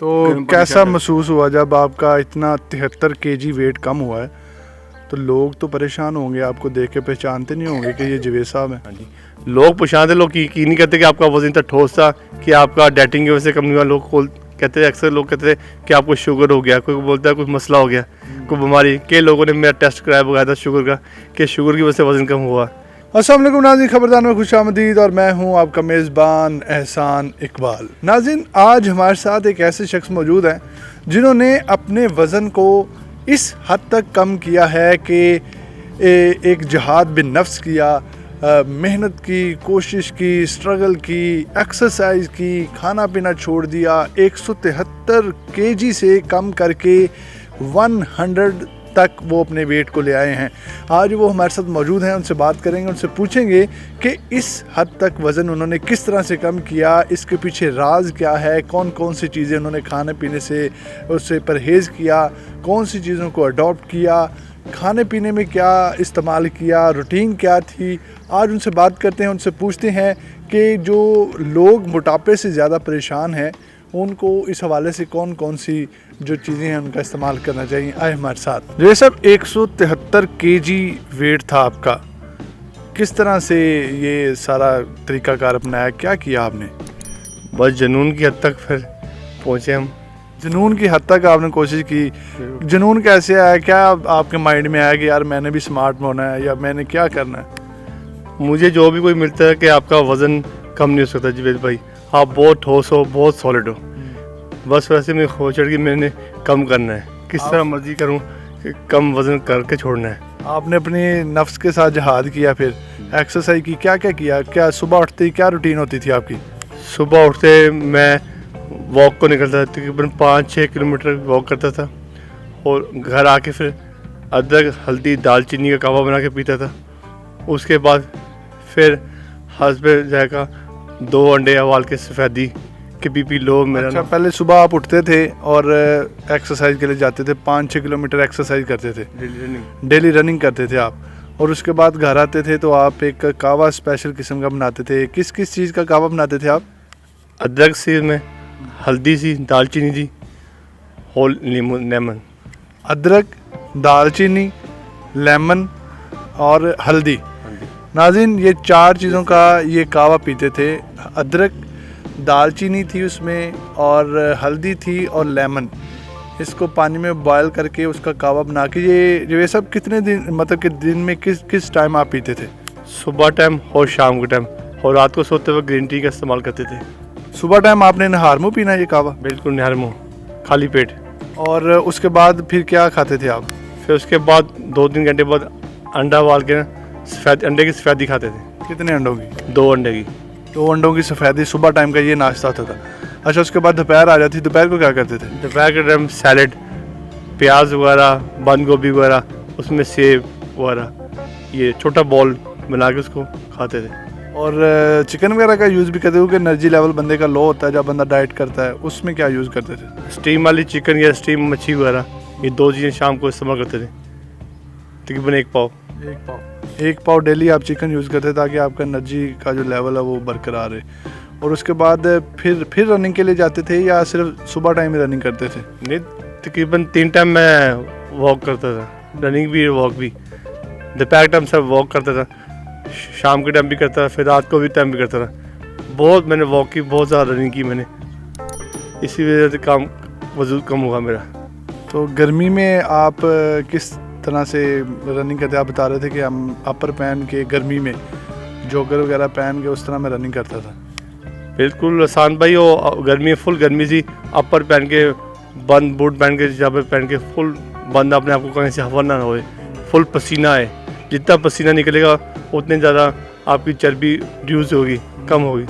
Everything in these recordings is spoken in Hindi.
तो कैसा महसूस हुआ जब आपका इतना 73 केजी वेट कम हुआ है? तो लोग तो परेशान होंगे, आपको देख के पहचानते नहीं होंगे कि ये जवेद साहब हैं। हाँ जी, लोग पहचानते, लोग यकीन नहीं करते कि आपका वजन इतना ठोस था कि आपका डाइटिंग की वजह से कम नहीं हुआ। लोग कहते थे, अक्सर लोग कहते थे कि आपको शुगर हो गया, कोई बोलता है कुछ मसला हो गया, कोई बीमारी। कई लोगों ने मेरा टेस्ट कराया बकाया था शुगर का, कि शुगर की वजह से वजन कम हुआ। अस्सलाम वालेकुम नाज़रीन, खबरदार में खुशामदीद और मैं हूं आपका मेज़बान एहसान इकबाल। नाज़रीन, आज हमारे साथ एक ऐसे शख्स मौजूद हैं जिन्होंने अपने वज़न को इस हद तक कम किया है कि एक जिहाद बिन नफ्स किया, मेहनत की, कोशिश की, स्ट्रगल की, एक्सरसाइज की, खाना पीना छोड़ दिया। 173 केजी से कम करके 100 तक वो अपने वेट को ले आए हैं। आज वो हमारे साथ मौजूद हैं, उनसे बात करेंगे, उनसे पूछेंगे कि इस हद तक वज़न उन्होंने किस तरह से कम किया, इसके पीछे राज क्या है, कौन कौन सी चीज़ें उन्होंने खाने पीने से उससे परहेज़ किया, कौन सी चीज़ों को अडॉप्ट किया, खाने पीने में क्या इस्तेमाल किया, रूटीन क्या थी। आज उनसे बात करते हैं, उनसे पूछते हैं कि जो लोग मोटापे से ज़्यादा परेशान हैं उनको इस हवाले से कौन कौन सी जो चीज़ें हैं उनका इस्तेमाल करना चाहिए। आए हमारे साथ। ये सब 173 केजी वेट था आपका, किस तरह से ये सारा तरीकाकार अपनाया, क्या किया आपने? बस जुनून की हद तक फिर पहुँचे हम। जुनून की हद तक आपने कोशिश की? जुनून कैसे आया, क्या आपके माइंड में आया कि यार मैंने भी स्मार्ट होना है या मैंने क्या करना है? मुझे जो भी कोई मिलता है कि आपका वज़न कम नहीं हो सकता जवेद भाई, आप बहुत ठोस हो, बहुत सॉलिड हो, बस वैसे मैं खोज चढ़ कि मैंने कम करना है, किस तरह मर्जी करूं कि कम वज़न करके छोड़ना है। आपने अपने नफ्स के साथ जिहाद किया, फिर एक्सरसाइज की, क्या क्या किया? क्या सुबह उठते ही क्या रूटीन होती थी आपकी? सुबह उठते मैं वॉक को निकलता था, तकरीबन 5-6 किलोमीटर वॉक करता था, और घर आके फिर अदरक, हल्दी, दालचीनी का कावा बना के पीता था। उसके बाद फिर हस्बे जायका 2 अंडे उबाल के सफ़ेदी के बीपी लो मेरा। अच्छा, पहले सुबह आप उठते थे और एक्सरसाइज के लिए जाते थे, 5-6 किलोमीटर एक्सरसाइज करते थे, डेली रनिंग करते थे आप, और उसके बाद घर आते थे तो आप एक कावा स्पेशल किस्म का बनाते थे। किस किस चीज़ का कावा बनाते थे आप? अदरक सी में, हल्दी सी, दालचीनी सी, होल लेमन। अदरक, दालचीनी, लेमन और हल्दी। नाज़रीन, ये 4 चीज़ों का ये कावा पीते थे। अदरक, दालचीनी थी उसमें, और हल्दी थी, और लेमन। इसको पानी में बॉयल करके उसका कावा बना के ये सब कितने दिन, मतलब कि दिन में किस किस टाइम आप पीते थे? सुबह टाइम और शाम के टाइम, और रात को सोते वक्त ग्रीन टी का इस्तेमाल करते थे। सुबह टाइम आपने नहार मुँह पीना ये कावा? बिल्कुल निहार मुँह, खाली पेट। और उसके बाद फिर क्या खाते थे आप? फिर उसके बाद 2-3 घंटे बाद अंडा उबाल के सफ़ेद अंडे की सफ़ेदी खाते थे। कितने अंडों की? 2 अंडे की। 2 अंडों की सफ़ेदी, सुबह टाइम का ये नाश्ता होता था। अच्छा, उसके बाद दोपहर आ जाती, दोपहर को क्या करते थे? दोपहर के टाइम सैलड, प्याज वगैरह, बंद गोभी वगैरह, उसमें सेब वगैरह, ये छोटा बॉल बना के उसको खाते थे। और चिकन वगैरह का यूज़ भी करते हो कि एनर्जी लेवल बंदे का लो होता है जब बंदा डाइट करता है, उसमें क्या यूज़ करते थे? स्टीम वाली चिकन या स्टीम मच्छी वगैरह, ये 2 चीज़ें शाम को इस्तेमाल करते थे। तकरीबन 1 पाव। 1 पाव डेली आप चिकन यूज़ करते ताकि आपका एनर्जी का जो लेवल है वो बरकरार रहे। और उसके बाद फिर रनिंग के लिए जाते थे या सिर्फ सुबह टाइम ही रनिंग करते थे? नहीं, तकरीबन 3 टाइम मैं वॉक करता था, रनिंग भी वॉक भी। दोपहर टाइम सब वॉक करता था, शाम के टाइम भी करता था, फिर रात को भी टाइम भी करता था। बहुत मैंने वॉक की, बहुत ज़्यादा रनिंग की मैंने, इसी वजह से काम वजूद कम हुआ मेरा। तो गर्मी में आप किस तरह से रनिंग करते? आप बता रहे थे कि हम अपर पहन के गर्मी में जॉगर वगैरह पहन के उस तरह मैं रनिंग करता था। बिल्कुल आसान भाई, वो गर्मी फुल गर्मी सी, अपर पहन के, बंद बूट पहन के, जब पहन के फुल बंद, अपने आप को कहीं से हवा ना होए, फुल पसीना है। जितना पसीना निकलेगा उतने ज़्यादा आपकी चर्बी रिड्यूस होगी, कम होगी।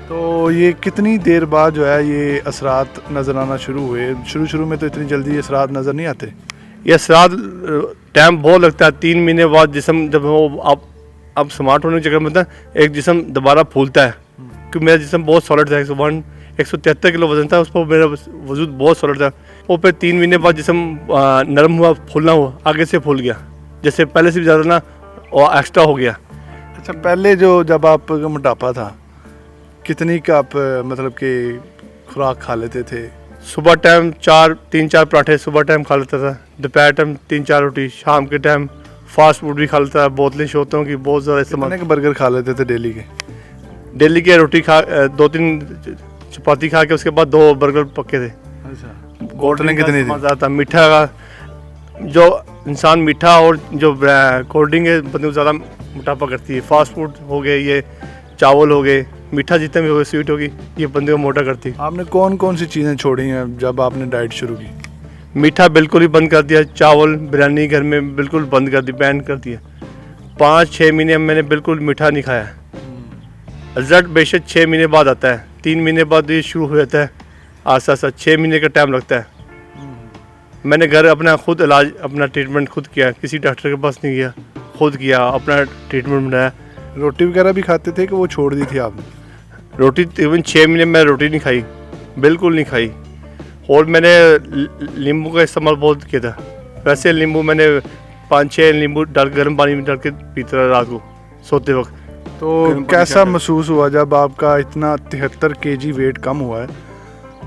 तो ये कितनी देर बाद जो है ये असरात नज़र आना शुरू हुए? शुरू में तो इतनी जल्दी ये असरात नज़र नहीं आते। ये असरात टाइम बहुत लगता है। 3 महीने बाद जिस्म जब वो आप स्मार्ट होने के चक्कर में एक जिस्म दोबारा फूलता है, क्योंकि मेरा जिस्म बहुत सॉलिड था। 173 किलो वजन था, उस पर मेरा वजूद बहुत सॉलिड था। वो फिर 3 महीने बाद जिस्म नरम हुआ, फूलना हुआ, आगे से फूल गया, जैसे पहले से भी ज़्यादा ना और एक्स्ट्रा हो गया। अच्छा, पहले जब आप मोटापा था, कितनी का आप मतलब कि खुराक खा लेते थे? सुबह टाइम 3-4 पराठे सुबह टाइम खा लेता था, दोपहर टाइम 3-4 रोटी, शाम के टाइम फास्ट फूड भी खा लेता था, बोतलें शोतों की बहुत ज़्यादा इस्तेमाल। कितने के बर्गर खा लेते थे डेली के? डेली के रोटी खा 2-3 चपाती खा के उसके बाद 2 बर्गर पक्के थे। अच्छा, कोल्ड बोतलें ड्रिंक कितनी थी? ज़्यादा था, मीठा का जो इंसान मीठा और जो कोल्ड ड्रिंक है बंदे को ज़्यादा मोटापा करती है। फास्ट फूड हो गए, ये चावल हो गए, मीठा जितने भी हो गए, स्वीट होगी, ये बंदे को मोटा करती है। आपने कौन कौन सी चीज़ें छोड़ी हैं जब आपने डाइट शुरू की? मीठा बिल्कुल ही बंद कर दिया, चावल बिरयानी घर में बिल्कुल बंद कर दी, बैन कर दिया। 5-6 महीने मैंने बिल्कुल मीठा नहीं खाया। रिजल्ट बेशक 6 महीने बाद आता है, 3 महीने बाद ये शुरू हो जाता है, आस्ता आस्ता 6 महीने का टाइम लगता है। मैंने घर अपना खुद इलाज, अपना ट्रीटमेंट खुद किया, किसी डॉक्टर के पास नहीं गया, खुद किया, अपना ट्रीटमेंट बनाया। रोटी वगैरह भी खाते थे कि वो छोड़ दी थी आपने? रोटी तकरीबन 6 महीने मैं रोटी नहीं खाई, बिल्कुल नहीं खाई। और मैंने नींबू का इस्तेमाल बहुत किया था। वैसे नींबू मैंने 5-6 नींबू डाल गर्म पानी में डाल के पीता था रात को सोते वक्त। तो कैसा महसूस हुआ जब आपका इतना 73 kg वेट कम हुआ है?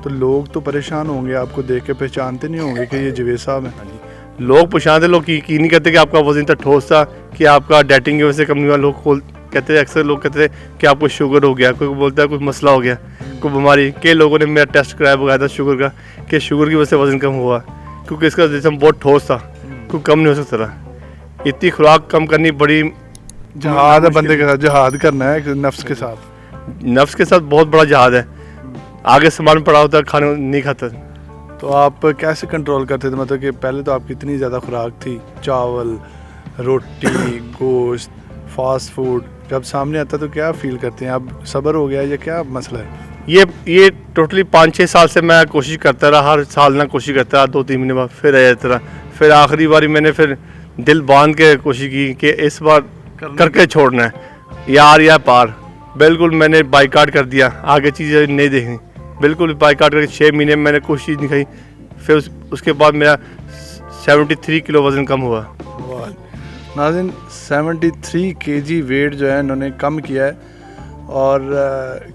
तो लोग तो परेशान होंगे, आपको देख के पहचानते नहीं होंगे कि ये जवेद साहब हैं। लोग पहचानते, लोग यकीन नहीं करते कि आपका वजन इतना ठोस था, कि आपका डाइटिंग की वजह से कम नहीं हुआ। लोग कहते थे, अक्सर लोग कहते थे कि आपको शुगर हो गया, कोई बोलता है कुछ मसला हो गया, कोई बीमारी। कई लोगों ने मेरा टेस्ट कराया बकाया था शुगर का, कि शुगर की वजह से वजन कम हुआ, क्योंकि इसका जिस्म बहुत ठोस था, कोई कम नहीं हो सकता था। इतनी खुराक कम करनी बड़ी जहाद है बंदे के साथ, जहाद करना है नफ्स के साथ। नफ्स के साथ बहुत बड़ा जहाद है। आगे सामान पड़ा होता, खाने नहीं खाता। तो आप कैसे कंट्रोल करते थे? मतलब कि पहले तो आपकी इतनी ज़्यादा खुराक थी, चावल, रोटी, गोश्त, फास्ट फूड, जब सामने आता तो क्या फील करते हैं? अब सब्र हो गया या क्या मसला है? ये टोटली 5-6 साल से मैं कोशिश करता रहा, हर साल ना कोशिश करता रहा, 2-3 महीने बाद फिर आ जाता रहा। फिर आखिरी बारी मैंने फिर दिल बांध के कोशिश की कि इस बार करके छोड़ना है, यार या पार। बिल्कुल मैंने बाइकाट कर दिया, आगे चीज़ें नहीं देखी, बिल्कुल बाइकाट करके 6 महीने मैंने कोई चीज़ नहीं खाई। फिर उसके बाद मेरा 73 किलो वज़न कम हुआ। नाज़रीन, 73 kg वेट जो है इन्होंने कम किया है, और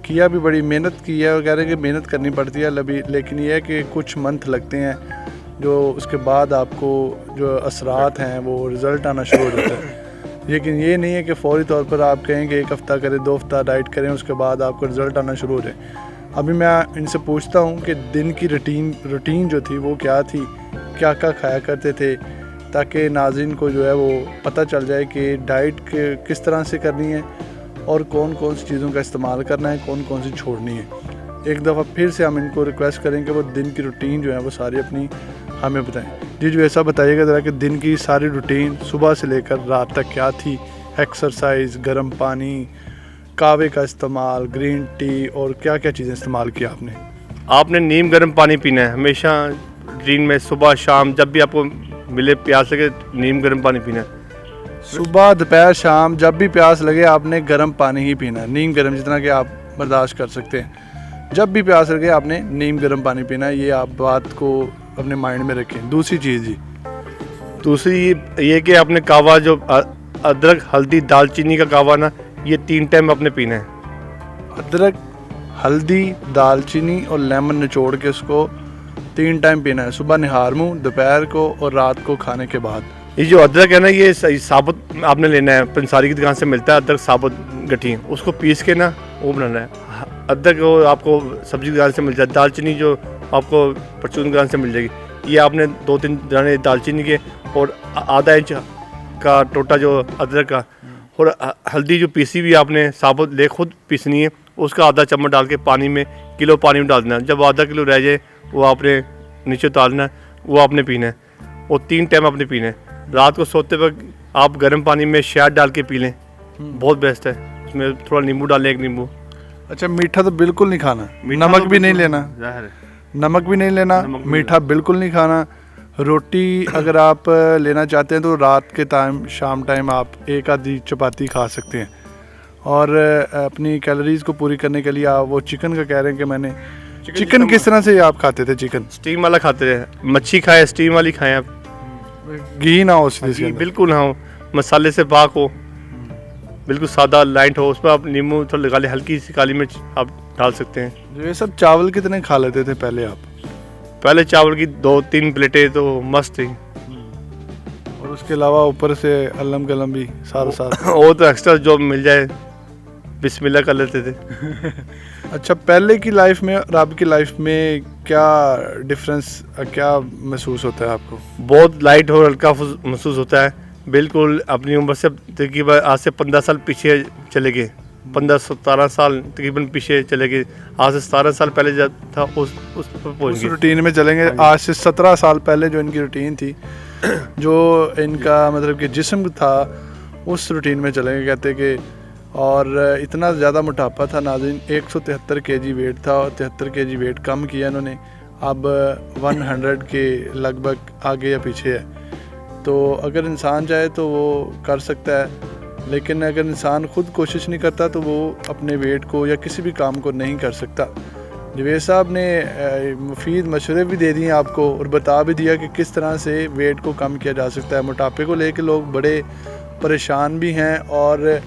किया भी, बड़ी मेहनत की है। वो कह रहे हैं कि मेहनत करनी पड़ती है लेकिन ये है कि कुछ मंथ लगते हैं, जो उसके बाद आपको जो असरात हैं वो रिज़ल्ट आना शुरू हो जाता है। लेकिन ये नहीं है कि फ़ौरी तौर पर आप कहें कि 1 हफ़्ता करें, 2 हफ़्ता डाइट करें, उसके बाद आपको रिज़ल्ट आना शुरू हो जाए। अभी मैं इनसे पूछता हूँ कि दिन की रूटीन जो थी वो क्या थी, क्या क्या खाया करते थे, ताकि नाज़रीन को जो है वो पता चल जाए कि डाइट किस तरह से करनी है और कौन कौन सी चीज़ों का इस्तेमाल करना है, कौन कौन सी छोड़नी है। एक दफ़ा फिर से हम इनको रिक्वेस्ट करें कि वो दिन की रूटीन जो है वो सारी अपनी हमें बताएं। जी जो ऐसा बताइएगा ज़रा कि दिन की सारी रूटीन सुबह से लेकर रात तक क्या थी? एक्सरसाइज, गर्म पानी, कहवे का इस्तेमाल, ग्रीन टी, और क्या क्या चीज़ें इस्तेमाल किया आपने? आपने नीम गर्म पानी पीना है हमेशा दिन में, सुबह शाम, जब भी आपको मिले प्यास लगे नीम गर्म पानी पीना है। सुबह दोपहर शाम जब भी प्यास लगे आपने गर्म पानी ही पीना है, नीम गर्म, जितना कि आप बर्दाश्त कर सकते हैं। जब भी प्यास लगे आपने नीम गर्म पानी पीना है, ये आप बात को अपने माइंड में रखें। दूसरी चीज़ जी, दूसरी ये कि आपने कहवा, जो अदरक, हल्दी, दालचीनी का कहवा ना, ये 3 टाइम आपने पीना है। अदरक, हल्दी, दालचीनी और लेमन निचोड़ के उसको 3 टाइम पीना है, सुबह निहार मुँह, दोपहर को और रात को खाने के बाद। ये जो अदरक है ना, ये साबुत आपने लेना है, पंसारी की दुकान से मिलता है अदरक साबुत गठी, उसको पीस के ना वो बनाना है। अदरक वो आपको सब्जी की दुकान से मिल जाए। दालचीनी जो आपको परचून की दुकान से मिल जाएगी। ये आपने 2-3 दाने दालचीनी के और आधा इंच का टोटा जो अदरक का, और हल्दी जो पीसी हुई आपने साबुत ले खुद पीसनी है, उसका आधा चम्मच डाल के पानी में, किलो पानी में डाल देना। जब आधा किलो रह जाए वो आपने नीचे उतारना है, वो आपने पीना है, और 3 टाइम आपने पीना है। रात को सोते वक्त आप गर्म पानी में शहद डाल के पी लें, बहुत बेस्ट है। उसमें थोड़ा नींबू डालें, 1 नींबू। अच्छा, मीठा तो बिल्कुल नहीं खाना, नमक भी नहीं लेना, नमक भी नहीं लेना, मीठा बिल्कुल नहीं खाना। रोटी अगर आप लेना चाहते हैं तो रात के टाइम, शाम टाइम आप 1 आधी चपाती खा सकते हैं। और अपनी कैलोरीज को पूरी करने के लिए आप वो चिकन का कह रहे हैं कि मैंने चिकन किस तरह से आप खाते थे? चिकन स्टीम वाला खाते थे, मच्छी खाए, स्टीम वाली खाएं आप, घी ना हो, बिल्कुल ना हो, मसाले से पाक हो, बिल्कुल सादा लाइट हो, उस पर आप नींबू थोड़ा लगा ले, हल्की सी काली मिर्च आप डाल सकते हैं। ये सब चावल कितने खा लेते थे पहले आप? पहले चावल की 2-3 प्लेटें तो मस्त थी। और उसके अलावा ऊपर से अल्लम कलम भी सारा साथ। वो तो एक्स्ट्रा जो मिल जाए बिस्मिल्लाह कर लेते थे। अच्छा, पहले की लाइफ में और अब की लाइफ में क्या डिफरेंस, क्या महसूस होता है आपको? बहुत लाइट और हल्का महसूस होता है। बिल्कुल अपनी उम्र से तकरीबन आज से 15 साल पीछे चले गए, 15-17 साल तकरीबन पीछे चले गए। आज से 17 साल पहले जब था उस पर पहुँच उस गए। रूटीन में चलेंगे। आज से 17 साल पहले जो इनकी रूटीन थी, जो इनका मतलब कि जिस्म था, उस रूटीन में चलेंगे। कहते कि और इतना ज़्यादा मोटापा था नाज़रीन, 173 केजी वेट था और 73 केजी वेट कम किया इन्होंने। अब 100 के लगभग आगे या पीछे है। तो अगर इंसान चाहे तो वो कर सकता है, लेकिन अगर इंसान खुद कोशिश नहीं करता तो वो अपने वेट को या किसी भी काम को नहीं कर सकता। जवेद साहब ने मुफीद मशवरे भी दे दिए आपको और बता भी दिया कि किस तरह से वेट को कम किया जा सकता है। मोटापे को लेकर लोग बड़े परेशान भी हैं और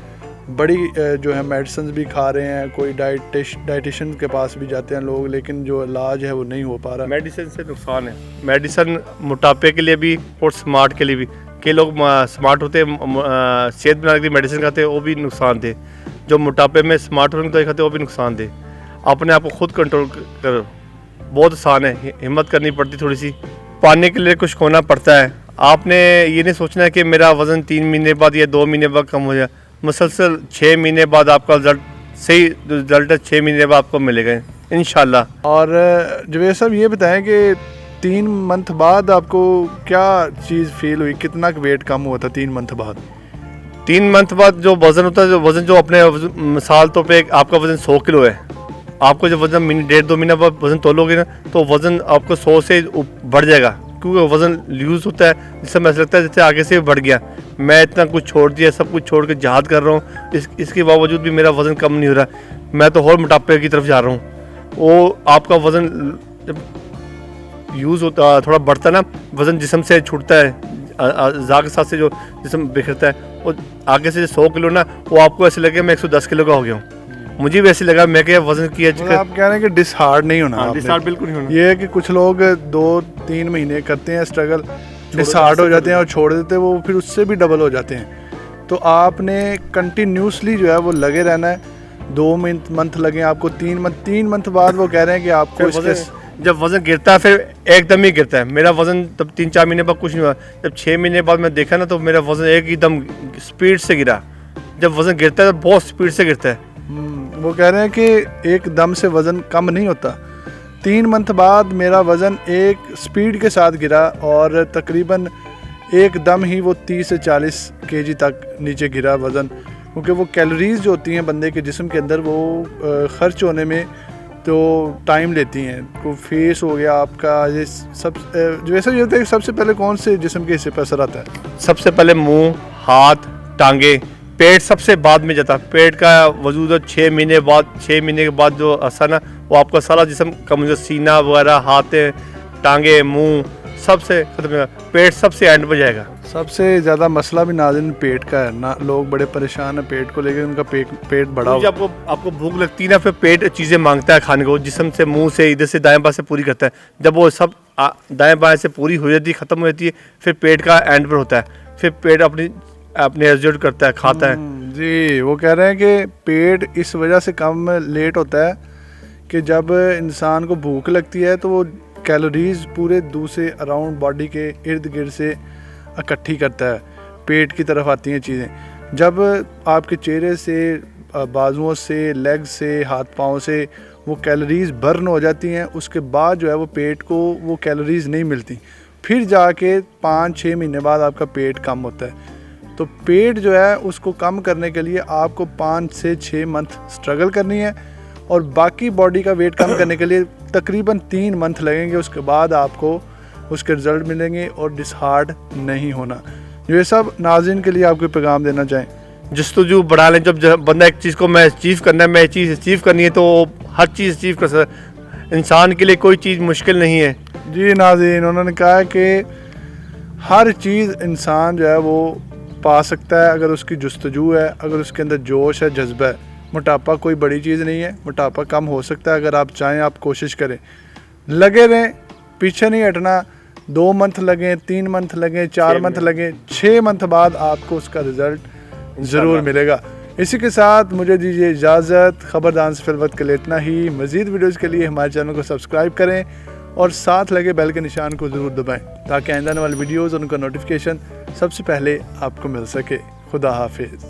बड़ी जो है मेडिसिन भी खा रहे हैं। कोई डाइटिशियन के पास भी जाते हैं लोग, लेकिन जो इलाज है वो नहीं हो पा रहा। मेडिसिन से नुकसान है। मेडिसिन मोटापे के लिए भी और स्मार्ट के लिए भी। कई लोग स्मार्ट होते सेहत बनाने के लिए मेडिसिन खाते हैं, वो भी नुकसान थे। जो मोटापे में स्मार्ट होने को खाते हैं वो भी नुकसान थे। अपने आप को खुद कंट्रोल करो, बहुत आसान है। हिम्मत करनी पड़ती थोड़ी सी, पाने के लिए कुछ खोना पड़ता है। आपने ये नहीं सोचना है कि मेरा वज़न 3 महीने बाद या 2 महीने बाद कम हो जाए। मुसलसल 6 महीने बाद आपका रिजल्ट, सही रिजल्ट 6 महीने बाद आपको मिलेगा इंशाल्लाह। और जवेद साहब ये बताएं कि 3 मंथ बाद आपको क्या चीज़ फील हुई, कितना वेट कम हुआ था 3 मंथ बाद? 3 मंथ बाद जो वज़न होता है, जो अपने मिसाल तो पे आपका वज़न 100 किलो है, आपको जब वज़न 1.5-2 महीने बाद वज़न तोलोगे ना, तो वज़न आपको 100 से बढ़ जाएगा, क्योंकि वज़न लूज़ होता है। जिससे मैं लगता है जैसे आगे से बढ़ गया, मैं इतना कुछ छोड़ दिया, सब कुछ छोड़ के जहाद कर रहा हूँ, इसके बावजूद भी मेरा वज़न कम नहीं हो रहा, मैं तो और मोटापे की तरफ जा रहा हूँ। वो आपका वज़न जब यूज़ होता थोड़ा बढ़ता ना, वज़न जिस्म से छूटता है, अज़ा के साथ से जो जिस्म बिखरता है, वो आगे से 100 किलो ना, वो आपको ऐसे लगे मैं 110 किलो का हो गया हूँ। मुझे भी ऐसे लगा मैं क्या वज़न की आप कह रहे हैं कि डिसहार्ड नहीं होना। डिसहार्ड बिल्कुल नहीं होना। ये है कि कुछ लोग 2-3 महीने करते हैं स्ट्रगल, डिसहार्ड हो जाते हैं और छोड़ देते हैं, वो फिर उससे भी डबल हो जाते हैं। तो आपने कंटिन्यूसली जो है वो लगे रहना है। 2 मंथ लगे आपको, 3 मंथ बाद वो कह रहे हैं कि आपको जब वज़न गिरता है फिर एकदम ही गिरता है। मेरा वज़न तब 3-4 महीने बाद कुछ नहीं हुआ। जब 6 महीने बाद मैं देखा ना, तो मेरा वज़न एकदम स्पीड से गिरा। जब वज़न गिरता है तो बहुत स्पीड से गिरता है। वो कह रहे हैं कि एकदम से वज़न कम नहीं होता। 3 मंथ बाद मेरा वज़न एक स्पीड के साथ गिरा और तकरीबन एकदम ही वो 30 से 40 केजी तक नीचे गिरा वज़न, क्योंकि वो कैलोरीज़ जो होती हैं बंदे के जिस्म के अंदर, वो खर्च होने में तो टाइम लेती हैं। तो फेस हो गया आपका, ये सब जो ऐसा ये होता है कि सबसे पहले कौन से जिस्म के हिस्से पर असर आता है? सबसे पहले मुंह, हाथ, टांगे, पेट सबसे बाद में जाता है। पेट का वजूद 6 महीने बाद, 6 महीने के बाद जो असर ना, वो आपका सारा जिस्म कमजोर, सीना वगैरह, हाथ, टांगे, मुंह सबसे खत्म होगा। पेट सबसे एंड में जाएगा। सबसे ज़्यादा मसला भी नाज़रीन पेट का है ना। लोग बड़े परेशान हैं पेट को लेकर, उनका पेट बड़ा हो। जब आपको भूख लगती है ना, फिर पेट चीज़ें मांगता है खाने को, जिस्म से, मुंह से, इधर से दाएं बाएं से पूरी करता है। जब वो सब दाएं बाएं से पूरी हो जाती है, ख़त्म हो जाती है, फिर पेट का एंड पर होता है। फिर पेट अपने एग्जीक्यूट करता है, खाता है। जी, वो कह रहे हैं कि पेट इस वजह से कम लेट होता है कि जब इंसान को भूख लगती है तो वो कैलोरीज़ पूरे दूसरे अराउंड बॉडी के इर्द गिर्द से इकट्ठी करता है, पेट की तरफ आती हैं चीज़ें। जब आपके चेहरे से, बाजुओं से, लेग से, हाथ पाँव से वो कैलोरीज़ बर्न हो जाती हैं, उसके बाद जो है वो पेट को वो कैलोरीज़ नहीं मिलती, फिर जाके 5-6 महीने बाद आपका पेट कम होता है। तो पेट जो है उसको कम करने के लिए आपको 5 से 6 मंथ स्ट्रगल करनी है और बाकी बॉडी का वेट कम करने के लिए तकरीबन 3 मंथ लगेंगे। उसके बाद आपको उसके रिज़ल्ट मिलेंगे और डिसहार्ड नहीं होना। ये सब नाज़रीन के लिए आपको पैगाम देना चाहें? जस्तजू बढ़ा लें। जब बंदा एक चीज़ को मैं अचीव करना है, मैं चीज़ अचीव करनी है, तो हर चीज़ अचीव कर सकता। इंसान के लिए कोई चीज़ मुश्किल नहीं है। जी नाज़रीन, उन्होंने कहा कि हर चीज़ इंसान जो है वो पा सकता है अगर उसकी जुस्तजू है, अगर उसके अंदर जोश है, जज्बा है। मोटापा कोई बड़ी चीज़ नहीं है, मोटापा कम हो सकता है अगर आप चाहें, आप कोशिश करें, लगे रहें पीछे नहीं हटना। 2 मंथ लगें, 3 मंथ लगें, 4 मंथ लगें, 6 मंथ बाद आपको उसका रिज़ल्ट ज़रूर मिलेगा। इसी के साथ मुझे दीजिए इजाज़त। खबरदान से फिलवत के लिए इतना ही। मज़ीद वीडियोज़ के लिए हमारे चैनल को सब्सक्राइब करें और साथ लगे बेल के निशान को ज़रूर दबाएं ताकि आने वाली वीडियोज़ और उनका नोटिफिकेशन सबसे पहले आपको मिल सके। खुदा हाफिज़।